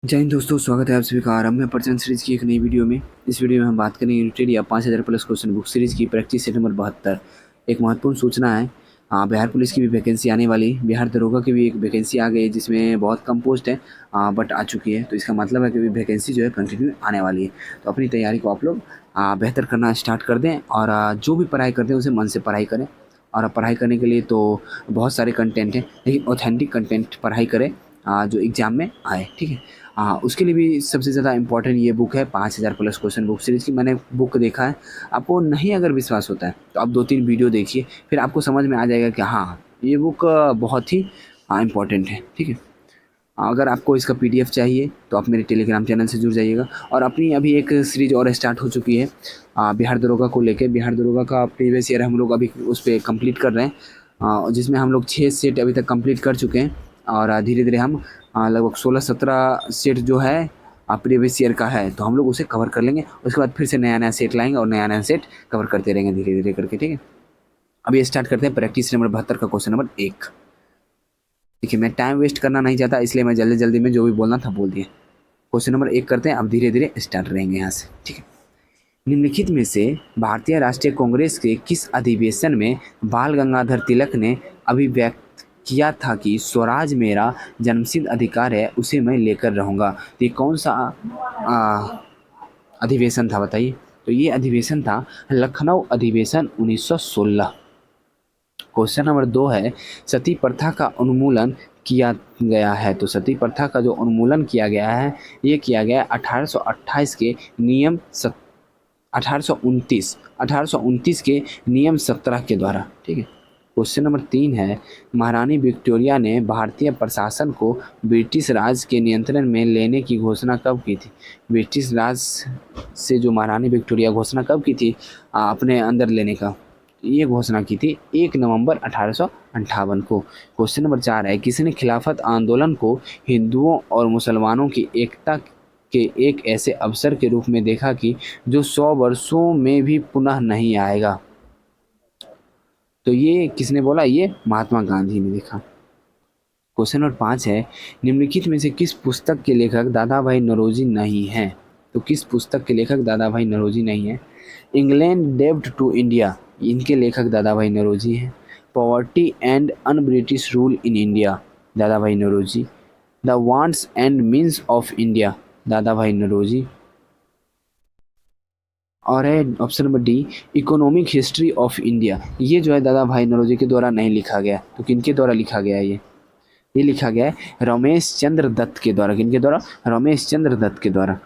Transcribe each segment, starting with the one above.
जय हिंद दोस्तों, स्वागत है आप सभी का आरंभ में पर्चन सीरीज की एक नई वीडियो में। इस वीडियो में हम बात करेंगे यूनिटेड या 5000 प्लस क्वेश्चन बुक सीरीज की प्रैक्टिस सेट नंबर 72। एक महत्वपूर्ण सूचना है, बिहार पुलिस की भी वैकेंसी आने वाली, बिहार दरोगा की भी एक वैकेंसी आ गई है जिसमें बहुत कम पोस्ट है बट आ चुकी है। तो इसका मतलब है कि वैकेंसी जो है कंटिन्यू आने वाली है। तो अपनी तैयारी को आप लोग बेहतर करना स्टार्ट कर दें और जो भी पढ़ाई करते हैं उसे मन से पढ़ाई करें। और पढ़ाई करने के लिए तो बहुत सारे कंटेंट हैं, लेकिन ऑथेंटिक कंटेंट पढ़ाई करें जो एग्ज़ाम में आए, ठीक है। उसके लिए भी सबसे ज़्यादा इम्पोर्टेंट ये बुक है 5000 प्लस क्वेश्चन बुक सीरीज़ की। मैंने बुक देखा है, आपको नहीं अगर विश्वास होता है तो आप 2-3 वीडियो देखिए, फिर आपको समझ में आ जाएगा कि हाँ, ये बुक बहुत ही इम्पोर्टेंट है, ठीक है। अगर आपको इसका पीडीएफ चाहिए तो आप मेरे टेलीग्राम चैनल से जुड़ जाइएगा। और अपनी अभी एक सीरीज और स्टार्ट हो चुकी है बिहार दरोगा को लेके। बिहार दरोगा का प्रीवियस ईयर हम लोग अभी उस पर कंप्लीट कर रहे हैं, जिसमें हम लोग 6 सेट अभी तक कंप्लीट कर चुके हैं। और धीरे धीरे हम लगभग 16-17 सेट जो है प्रीवियस ईयर का है, तो हम लोग उसे कवर कर लेंगे। उसके बाद फिर से नया नया सेट लाएंगे और नया नया सेट कवर करते रहेंगे धीरे धीरे करके, ठीक है। अभी स्टार्ट करते हैं प्रैक्टिस नंबर 72 का क्वेश्चन नंबर 1। देखिए, मैं टाइम वेस्ट करना नहीं चाहता, इसलिए मैं जल्दी जल्दी में जो भी बोलना था बोल दिया। क्वेश्चन नंबर 1 करते हैं, अब धीरे धीरे स्टार्ट रहेंगे यहाँ से, ठीक है। निम्नलिखित में से भारतीय राष्ट्रीय कांग्रेस के किस अधिवेशन में बाल गंगाधर तिलक ने अभिव्यक्त किया था कि स्वराज मेरा जन्मसिद्ध अधिकार है, उसे मैं लेकर रहूँगा। तो ये कौन सा अधिवेशन था बताइए? तो ये अधिवेशन था लखनऊ अधिवेशन 1916। क्वेश्चन नंबर 2 है, सती प्रथा का उन्मूलन किया गया है। तो सती प्रथा का जो उन्मूलन किया गया है, ये किया गया 1828 के नियम 1829 के नियम 17 के द्वारा, ठीक है। क्वेश्चन नंबर 3 है, महारानी विक्टोरिया ने भारतीय प्रशासन को ब्रिटिश राज के नियंत्रण में लेने की घोषणा कब की थी? ब्रिटिश राज से जो महारानी विक्टोरिया घोषणा कब की थी अपने अंदर लेने का? ये घोषणा की थी 1 नवंबर 1858 को। क्वेश्चन नंबर 4 है, किसने खिलाफत आंदोलन को हिंदुओं और मुसलमानों की एकता के एक ऐसे अवसर के रूप में देखा कि जो 100 वर्षों में भी पुनः नहीं आएगा? तो ये किसने बोला? ये महात्मा गांधी ने देखा। क्वेश्चन नंबर 5 है, निम्नलिखित में से किस पुस्तक के लेखक दादा भाई नौरोजी नहीं हैं? तो किस पुस्तक के लेखक दादा भाई नौरोजी नहीं हैं? इंग्लैंड डेब्ट टू इंडिया, इनके लेखक दादा भाई नौरोजी हैं। Poverty and un British rule in India, Dadabhai Naoroji. The wants and means of India, Dadabhai Naoroji. और है option number D, economic history of India, ये जो है दादा भाई नौरोजी के द्वारा नहीं लिखा गया। तो किनके द्वारा लिखा गया है ये लिखा गया है रमेश चंद्र दत्त के द्वारा। किनके द्वारा? रमेश चंद्र दत्त के द्वारा।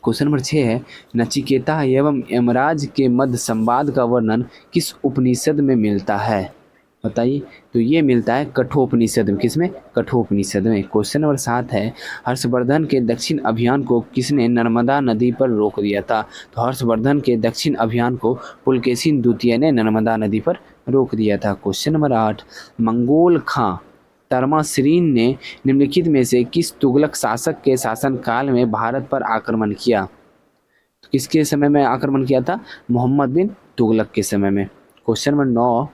क्वेश्चन नंबर 6 है, नचिकेता एवं यमराज के मध्य संवाद का वर्णन किस उपनिषद में मिलता है? बताइए। तो ये मिलता है कठोपनिषद में। किसमें? कठोपनिषद में। क्वेश्चन नंबर 7 है, हर्षवर्धन के दक्षिण अभियान को किसने नर्मदा नदी पर रोक दिया था? तो हर्षवर्धन के दक्षिण अभियान को पुलकेशिन द्वितीय ने नर्मदा नदी पर रोक दिया था। क्वेश्चन नंबर 8, मंगोल खां तर्माश्रीन ने निम्नलिखित में से किस तुगलक शासक के शासनकाल में भारत पर आक्रमण किया? तो किसके समय में आक्रमण किया था? मोहम्मद बिन तुगलक के समय में। क्वेश्चन नंबर 9,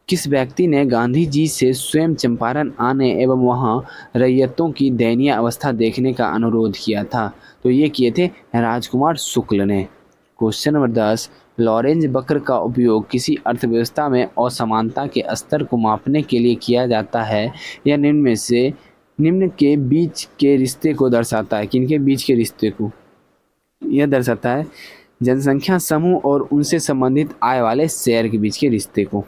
किस व्यक्ति ने गांधी जी से स्वयं चंपारण आने एवं वहां रैयतों की दयनीय अवस्था देखने का अनुरोध किया था? तो ये किए थे राजकुमार शुक्ल ने। क्वेश्चन नंबर 10, लॉरेंज वक्र का उपयोग किसी अर्थव्यवस्था में असमानता के स्तर को मापने के लिए किया जाता है? या निम्न के बीच के रिश्ते को दर्शाता है? किनके बीच के रिश्ते को यह दर्शाता है? जनसंख्या समूह और उनसे संबंधित आय वाले शेयर के बीच के रिश्ते को।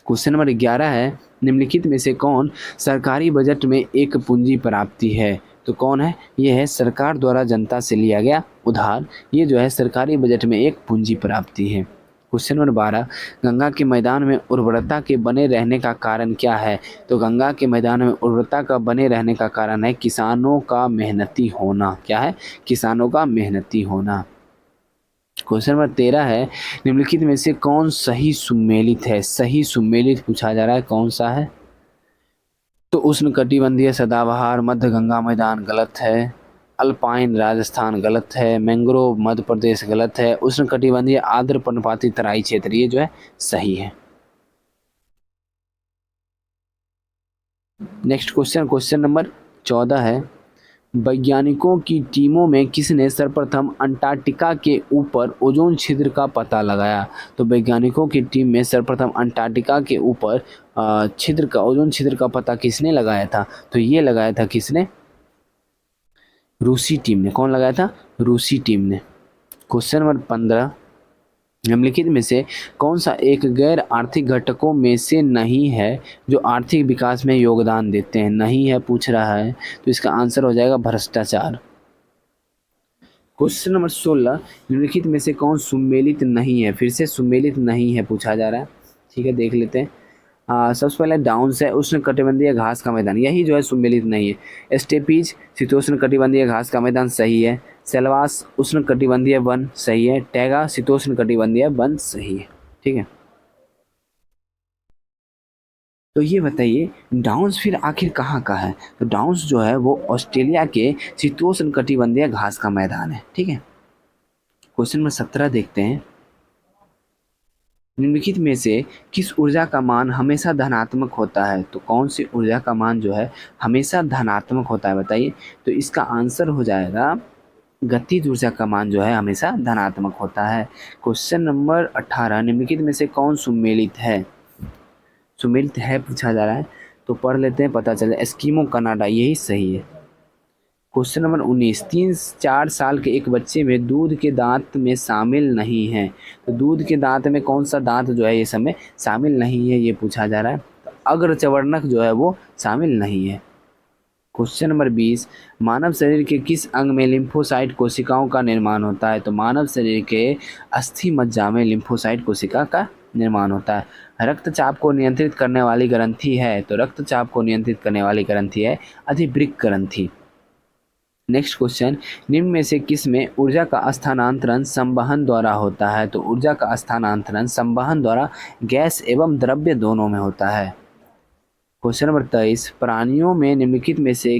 क्वेश्चन नंबर 11 है, निम्नलिखित में से कौन सरकारी बजट में एक पूंजी प्राप्ति है? तो कौन है? ये है सरकार द्वारा जनता से लिया गया उधार, ये जो है सरकारी बजट में एक पूंजी प्राप्ति है। क्वेश्चन नंबर 12, गंगा के मैदान में उर्वरता के बने रहने का कारण क्या है? तो गंगा के मैदान में उर्वरता का बने रहने का कारण है किसानों का मेहनती होना। क्या है? किसानों का मेहनती होना। क्वेश्चन नंबर 13 है, निम्नलिखित में से कौन सही सुमेलित है? सही सुमेलित पूछा जा रहा है, कौन सा है? तो उष्णकटिबंधीय सदाबहार मध्य गंगा मैदान गलत है। अल्पाइन राजस्थान गलत है। मैंग्रोव मध्य प्रदेश गलत है। उष्णकटिबंधीय आर्द्र पर्णपाती तराई क्षेत्र ये जो है सही है। नेक्स्ट क्वेश्चन नंबर 14 है, वैज्ञानिकों की टीमों में किसने सर्वप्रथम अंटार्कटिका के ऊपर ओजोन छिद्र का पता लगाया? तो वैज्ञानिकों की टीम में सर्वप्रथम अंटार्कटिका के ऊपर ओजोन छिद्र का पता किसने लगाया था? तो ये लगाया था किसने? रूसी टीम ने। कौन लगाया था? रूसी टीम ने। क्वेश्चन नंबर 15, निम्नलिखित में से कौन सा एक गैर आर्थिक घटकों में से नहीं है जो आर्थिक विकास में योगदान देते हैं? नहीं है पूछ रहा है, तो इसका आंसर हो जाएगा भ्रष्टाचार। क्वेश्चन नंबर 16, निम्नलिखित में से कौन सुमेलित नहीं है? फिर से सुमेलित नहीं है पूछा जा रहा है। ठीक है, देख लेते हैं। सबसे पहले डाउन्स है, उष्णकटिबंधीय घास का मैदान, यही जो है सुमेलित नहीं है। स्टेपीज शीतोष्णकटिबंधीय घास का मैदान सही है। सेलवास उष्णकटिबंधीय वन सही है। टैगा शीतोष्णकटिबंधीय वन सही है। ठीक है, तो ये बताइए डाउन्स फिर आखिर कहाँ का है? तो डाउन्स जो है वो ऑस्ट्रेलिया के शीतोष्णकटिबंधीय घास का मैदान है। ठीक है, क्वेश्चन नंबर 17 देखते हैं, निम्नलिखित में से किस ऊर्जा का मान हमेशा धनात्मक होता है? तो कौन सी ऊर्जा का मान जो है हमेशा धनात्मक होता है बताइए? तो इसका आंसर हो जाएगा गतिज ऊर्जा का मान जो है हमेशा धनात्मक होता है। क्वेश्चन नंबर 18, निम्नलिखित में से कौन सुमेलित है? सुमेलित है पूछा जा रहा है, तो पढ़ लेते हैं, पता चले। एस्किमो कनाडा, यही सही है। क्वेश्चन नंबर 19, 3-4 साल के एक बच्चे में दूध के दांत में शामिल नहीं है। तो दूध के दांत में कौन सा दांत जो है ये सब में शामिल नहीं है, ये पूछा जा रहा है। तो अग्रचवर्णक जो है वो शामिल नहीं है। क्वेश्चन नंबर 20, मानव शरीर के किस अंग में लिम्फोसाइट कोशिकाओं का निर्माण होता है? तो मानव शरीर के अस्थि मज्जा में लिम्फोसाइट कोशिका का निर्माण होता है। रक्तचाप को नियंत्रित करने वाली ग्रंथि है? तो रक्तचाप को नियंत्रित करने वाली ग्रंथि है अधिवृक्क ग्रंथि। नेक्स्ट क्वेश्चन, निम्न में से किस में ऊर्जा का स्थानांतरण संवहन द्वारा होता है? तो ऊर्जा का स्थानांतरण संवहन द्वारा गैस एवं द्रव्य दोनों में होता है। क्वेश्चन नंबर 23, प्राणियों में निम्नलिखित में से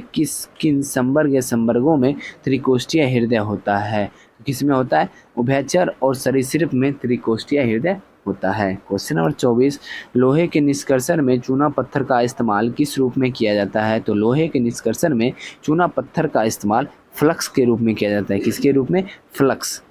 किन संवर्ग या संवर्गों में त्रिकोष्ठीय हृदय होता है? किस में होता है? उभयचर और सरीसृप में त्रिकोष्ठीय हृदय होता है। क्वेश्चन नंबर 24, लोहे के निष्कर्षण में चूना पत्थर का इस्तेमाल किस रूप में किया जाता है? तो लोहे के निष्कर्षण में चूना पत्थर का इस्तेमाल फ्लक्स के रूप में किया जाता है। किसके रूप में? फ्लक्स।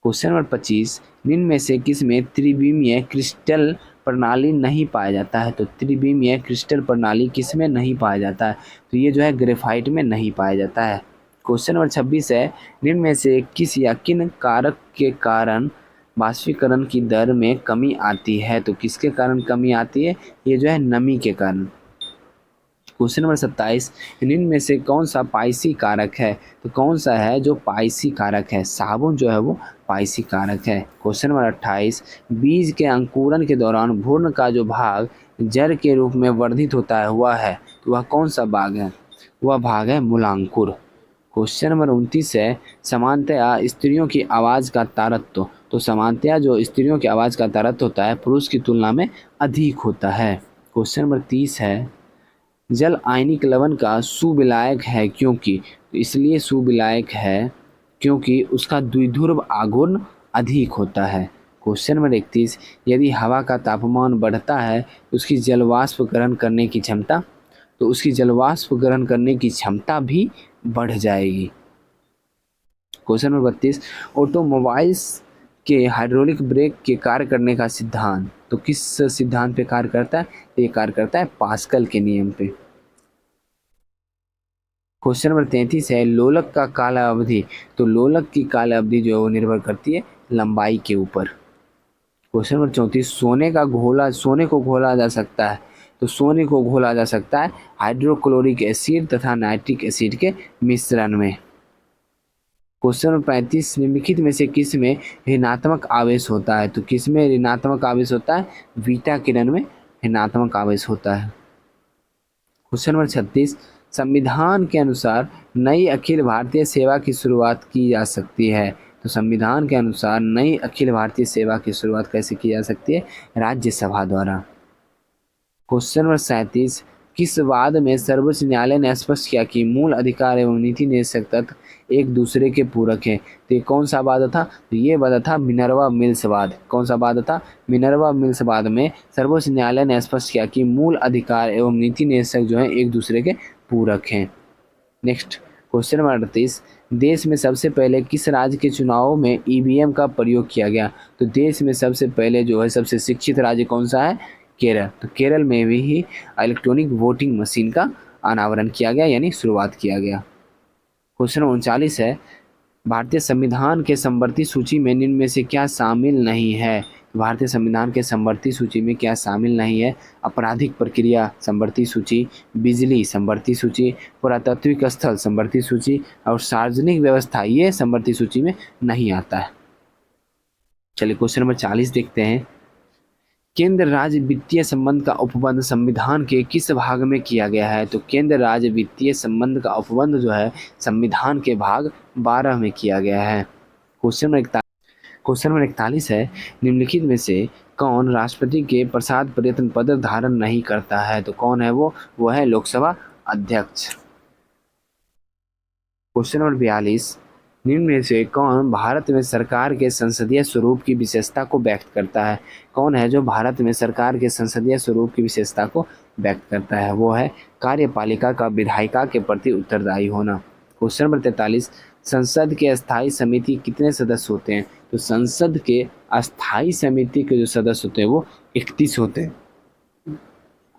क्वेश्चन नंबर 25, निम्न में से किस में त्रिविमीय क्रिस्टल प्रणाली नहीं पाया जाता है? तो त्रिविमीय क्रिस्टल प्रणाली किस में नहीं पाया जाता है? तो ये जो है ग्रेफाइट में नहीं पाया जाता है। क्वेश्चन नंबर 26 है, निम्न में से किस या किन कारक के कारण वाष्पीकरण की दर में कमी आती है? तो किसके कारण कमी आती है? ये जो है नमी के कारण। क्वेश्चन नंबर 27, निम्न में से कौन सा पाइसी कारक है? तो कौन सा है जो पाइसी कारक है? साबुन जो है वो पाइसी कारक है। क्वेश्चन नंबर 28, बीज के अंकुरण के दौरान भ्रूण का जो भाग जड़ के रूप में वर्धित होता है तो वह कौन सा भाग है? वह भाग है मूलांकुर। क्वेश्चन नंबर 29 है, समानतया स्त्रियों की आवाज़ का तारतम्य। तो समानतया जो स्त्रियों की आवाज़ का तारतम्य होता है पुरुष की तुलना में अधिक होता है। क्वेश्चन नंबर 30 है, जल आयनिक लवण का सुविलायक है क्योंकि? इसलिए सुविलायक है क्योंकि उसका द्विध्रुव आघूर्ण अधिक होता है। क्वेश्चन नंबर 31, यदि हवा का तापमान बढ़ता है उसकी जलवाष्प ग्रहण करने की क्षमता? तो उसकी जलवाष्प ग्रहण करने की क्षमता भी बढ़ जाएगी। क्वेश्चन नंबर 32, ऑटोमोबाइल्स के हाइड्रोलिक ब्रेक के कार्य करने का सिद्धांत तो किस सिद्धांत पे कार्य करता है? ये कार्य करता है पास्कल के नियम पे। क्वेश्चन नंबर 33 है, लोलक का काला अवधि। तो लोलक की काला अवधि जो है वो निर्भर करती है लंबाई के ऊपर। क्वेश्चन नंबर 34, सोने को घोला जा सकता है। तो सोने को घोला जा सकता है हाइड्रोक्लोरिक एसिड तथा नाइट्रिक एसिड के मिश्रण में। क्वेश्चन नंबर 35, निम्नलिखित में से किस में ऋणात्मक आवेश होता है? तो किस में ऋणात्मक आवेश होता है? बीटा किरण में ऋणात्मक आवेश होता है। क्वेश्चन नंबर 36, संविधान के अनुसार नई अखिल भारतीय सेवा की शुरुआत की जा सकती है। तो संविधान के अनुसार नई अखिल भारतीय सेवा की शुरुआत कैसे की जा सकती है? राज्यसभा द्वारा। क्वेश्चन नंबर 37, किस वाद में सर्वोच्च न्यायालय ने स्पष्ट किया कि मूल अधिकार एवं नीति निर्देशक तत्व एक दूसरे के पूरक हैं? तो ये कौन सा वाद था? तो ये वाद था मिनर्वा मिल्स वाद। कौन सा वाद था? मिनर्वा मिल्स वाद में सर्वोच्च न्यायालय ने स्पष्ट किया कि मूल अधिकार एवं नीति निर्देशक जो है एक दूसरे के पूरक हैं। नेक्स्ट क्वेश्चन नंबर 38, देश में सबसे पहले किस राज्य के चुनाव में ईवीएम का प्रयोग किया गया? तो देश में सबसे पहले जो है सबसे शिक्षित राज्य कौन सा है? केरल। तो केरल में भी ही इलेक्ट्रॉनिक वोटिंग मशीन का अनावरण किया गया, यानी शुरुआत किया गया। क्वेश्चन 39 है, भारतीय संविधान के समवर्ती सूची में निम्न में से क्या शामिल नहीं है? भारतीय संविधान के समवर्ती सूची में क्या शामिल नहीं है? आपराधिक प्रक्रिया समवर्ती सूची, बिजली समवर्ती सूची, पुरातात्विक स्थल समवर्ती सूची और सार्वजनिक व्यवस्था, ये समवर्ती सूची में नहीं आता है। चलिए क्वेश्चन नंबर 40 देखते हैं। केंद्र राज्य वित्तीय संबंध का उपबंध संविधान के किस भाग में किया गया है? तो केंद्र राज्य वित्तीय संबंध का उपबंध जो है संविधान के भाग 12 में किया गया है। क्वेश्चन नंबर 41 है, निम्नलिखित में से कौन राष्ट्रपति के प्रसाद प्रयत्न पद धारण नहीं करता है? तो कौन है वो? वो है लोकसभा अध्यक्ष। क्वेश्चन नंबर 42, निम्न में से कौन भारत में सरकार के संसदीय स्वरूप की विशेषता को व्यक्त करता है? कौन है जो भारत में सरकार के संसदीय स्वरूप की विशेषता को व्यक्त करता है? वो है कार्यपालिका का विधायिका के प्रति उत्तरदायी होना। क्वेश्चन नंबर 43, संसद के अस्थायी समिति कितने सदस्य होते हैं? तो संसद के अस्थायी समिति के जो सदस्य होते हैं वो 31 होते हैं।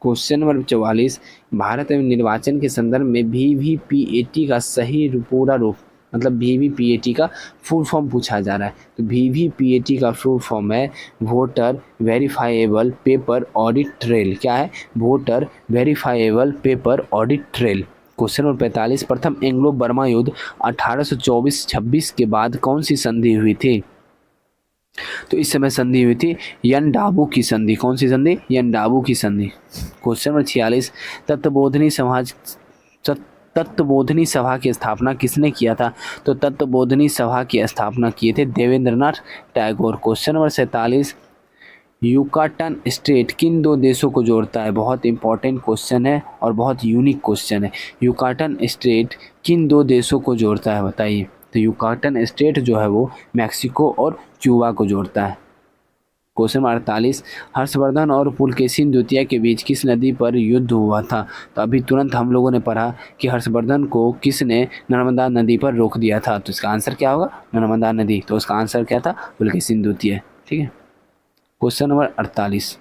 क्वेश्चन नंबर 44, भारत में निर्वाचन के संदर्भ में VVPAT का सही पूरा रूप, मतलब VVPAT का फुल फॉर्म पूछा जा रहा है। तो VVPAT का फुल फॉर्म है voter verifiable paper audit trail. क्या है? Voter verifiable paper audit trail. Question number 45, प्रथम एंग्लो बर्मा युद्ध 1824-26 के बाद कौन सी संधि हुई थी? तो इस समय संधि हुई थी यनडाबू की संधि। कौन सी संधि? यनडाबू की संधि। क्वेश्चन नंबर 46, तत्वबोधिनी सभा की स्थापना किसने किया था? तो तत्वबोधिनी सभा की स्थापना किए थे Devendranath Tagore. Question number 47, Yucatan state किन दो देशों को जोड़ता है? बहुत इंपॉर्टेंट क्वेश्चन है और बहुत यूनिक क्वेश्चन है। यूकाटन स्टेट किन दो देशों को जोड़ता है बताइए? तो यूकाटन स्टेट जो है वो मैक्सिको और क्यूबा को जोड़ता है। क्वेश्चन 48, हर्षवर्धन और पुलकेशिन द्वितीय के बीच किस नदी पर युद्ध हुआ था? तो अभी तुरंत हम लोगों ने पढ़ा कि हर्षवर्धन को किसने नर्मदा नदी पर रोक दिया था। तो इसका आंसर क्या होगा? नर्मदा नदी। तो उसका आंसर क्या था? पुलकेशिन द्वितीय। ठीक है। Question number 48,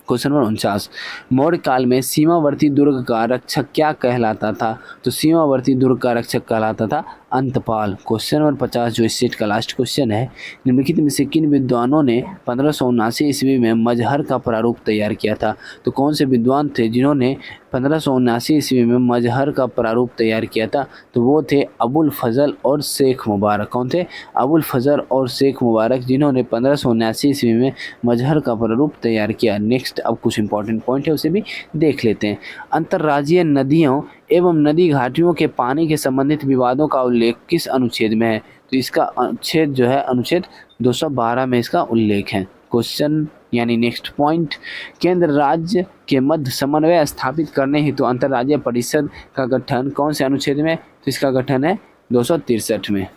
question number 49, Maurya काल में सीमावर्ती दुर्ग का रक्षक क्या कहलाता था? तो सीमावर्ती दुर्ग का रक्षक कहलाता था अंतपाल। क्वेश्चन नंबर 50, जो इस सेट का लास्ट क्वेश्चन है, निम्नलिखित में से किन विद्वानों ने 1579 ईस्वी में मजहर का प्रारूप तैयार किया था? तो कौन से विद्वान थे जिन्होंने 1579 ईस्वी में मजहर का प्रारूप तैयार किया था? तो वो थे अबुल फजल और शेख मुबारक। कौन थे? अबुल फजल और शेख मुबारक, जिन्होंने 1579 ईस्वी में मजहर का प्रारूप तैयार किया। नेक्स्ट अब कुछ इंपॉर्टेंट पॉइंट है उसे भी देख लेते हैं। अंतर्राज्यीय नदियों एवं नदी घाटियों के पानी के संबंधित विवादों का उल्लेख किस अनुच्छेद में है? तो इसका अनुच्छेद जो है अनुच्छेद 212 में इसका उल्लेख है। क्वेश्चन यानी नेक्स्ट पॉइंट, केंद्र राज्य के मध्य समन्वय स्थापित करने हेतु अंतर्राज्यीय परिषद का गठन कौन से अनुच्छेद में? तो इसका गठन है 263 में।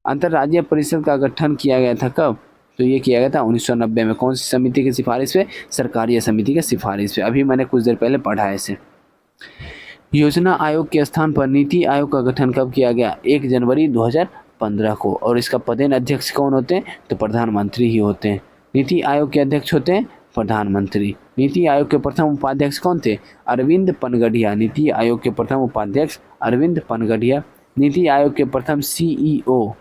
अंतर्राज्यीय परिषद का गठन किया गया था कब? तो ये किया गया था 1990 में। कौन सी समिति की सिफारिश पे? सरकारी समिति की सिफारिश पे। अभी मैंने कुछ देर पहले पढ़ा है इसे। योजना आयोग के स्थान पर नीति आयोग का गठन कब किया गया? 1 जनवरी 2015 को। और इसका पदेन अध्यक्ष कौन होते हैं? तो प्रधानमंत्री ही होते हैं। नीति आयोग के अध्यक्ष होते हैं प्रधानमंत्री। नीति आयोग के प्रथम उपाध्यक्ष कौन थे? अरविंद पनगढ़िया। नीति आयोग के प्रथम उपाध्यक्ष अरविंद पनगढ़िया। नीति आयोग के प्रथम CEO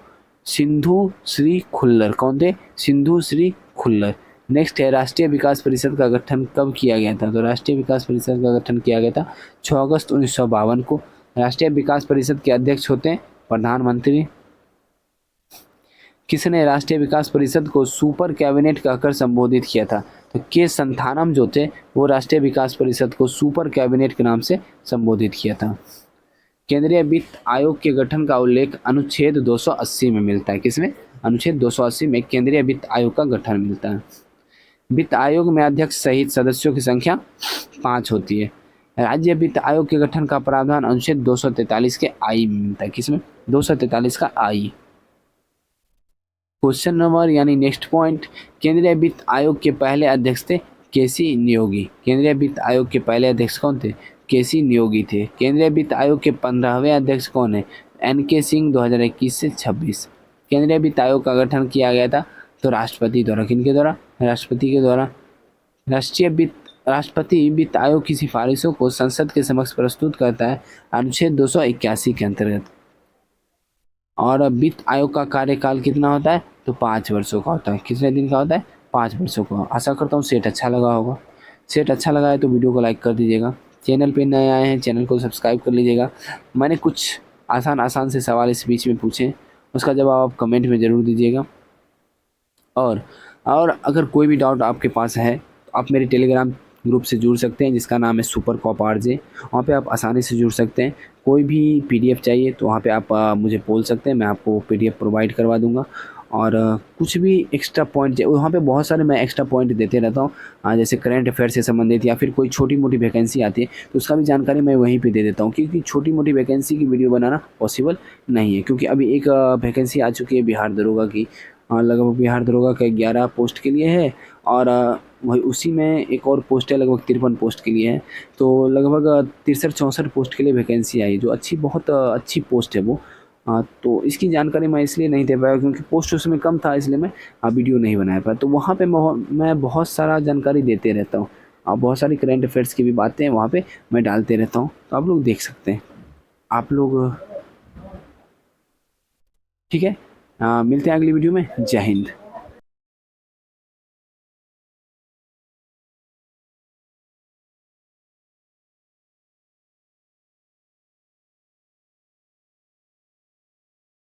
सिंधु श्री खुल्लर। कौन थे? सिंधु श्री खुल्लर। नेक्स्ट है, राष्ट्रीय विकास परिषद का गठन कब किया गया था? तो राष्ट्रीय विकास परिषद का गठन किया गया था 6 अगस्त 1952 को। राष्ट्रीय विकास परिषद के अध्यक्ष होते हैं प्रधानमंत्री। किसने राष्ट्रीय विकास परिषद को सुपर कैबिनेट कहकर संबोधित किया था? तो के संथानम जो थे वो राष्ट्रीय विकास परिषद को सुपर कैबिनेट के नाम से संबोधित किया था। केंद्रीय वित्त आयोग के गठन का उल्लेख अनुच्छेद 280 में मिलता है। किसमें? अनुच्छेद 280 में केंद्रीय वित्त आयोग का गठन मिलता है। वित्त आयोग में अध्यक्ष सहित सदस्यों की संख्या 5 होती है। राज्य वित्त आयोग के गठन का प्रावधान अनुच्छेद 243 के आई में मिलता है। किसमें? 243 का आई। क्वेश्चन नंबर यानी नेक्स्ट पॉइंट, केंद्रीय वित्त आयोग के पहले अध्यक्ष थे केसी नियोगी। केंद्रीय वित्त आयोग के पहले अध्यक्ष कौन थे? केसी नियोगी थे। केंद्रीय वित्त आयोग के 15वें अध्यक्ष कौन है? एन.के. सिंह 2021 से 26। केंद्रीय वित्त आयोग का गठन किया गया था तो राष्ट्रपति द्वारा। किनके द्वारा? राष्ट्रपति के द्वारा। राष्ट्रपति वित्त आयोग की सिफारिशों को संसद के समक्ष प्रस्तुत करता है अनुच्छेद 281 के अंतर्गत। और वित्त आयोग का कार्यकाल कितना होता है? तो 5 वर्षों का होता है। कितने दिन का होता है? 5 वर्षों का। आशा करता हूँ सेट अच्छा लगा होगा। सेट अच्छा लगा है तो वीडियो को लाइक कर दीजिएगा। चैनल पे नए आए हैं चैनल को सब्सक्राइब कर लीजिएगा। मैंने कुछ आसान से सवाल इस बीच में पूछे, उसका जवाब आप कमेंट में ज़रूर दीजिएगा। और अगर कोई भी डाउट आपके पास है तो आप मेरे टेलीग्राम ग्रुप से जुड़ सकते हैं जिसका नाम है सुपर कॉप आरजे। वहाँ पे आप आसानी से जुड़ सकते हैं। कोई भी पीडीएफ चाहिए तो वहाँ पे आप मुझे बोल सकते हैं, मैं आपको पीडीएफ प्रोवाइड करवा दूँगा। और कुछ भी एक्स्ट्रा पॉइंट वहाँ पे बहुत सारे मैं एक्स्ट्रा पॉइंट देते रहता हूँ, जैसे करंट अफेयर से संबंधित या फिर कोई छोटी मोटी वैकेंसी आती है तो उसका भी जानकारी मैं वहीं पे दे देता हूँ, क्योंकि छोटी मोटी वैकेंसी की वीडियो बनाना पॉसिबल नहीं है। क्योंकि अभी एक वैकेंसी आ चुकी है बिहार दरोगा की, लगभग बिहार दरोगा का 11 पोस्ट के लिए है। और वही उसी में एक और पोस्ट है लगभग 53 पोस्ट के लिए है। तो लगभग 63-64 पोस्ट के लिए वैकेंसी आई, जो बहुत अच्छी पोस्ट है वो। तो इसकी जानकारी मैं इसलिए नहीं दे पाया क्योंकि पोस्ट उसमें कम था, इसलिए मैं वीडियो नहीं बना पाया। तो वहाँ पे मैं बहुत सारा जानकारी देते रहता हूँ, बहुत सारी करंट अफेयर्स की भी बातें वहाँ पे मैं डालते रहता हूँ, तो आप लोग देख सकते हैं। आप लोग ठीक है, मिलते हैं अगली वीडियो में। जय हिंद।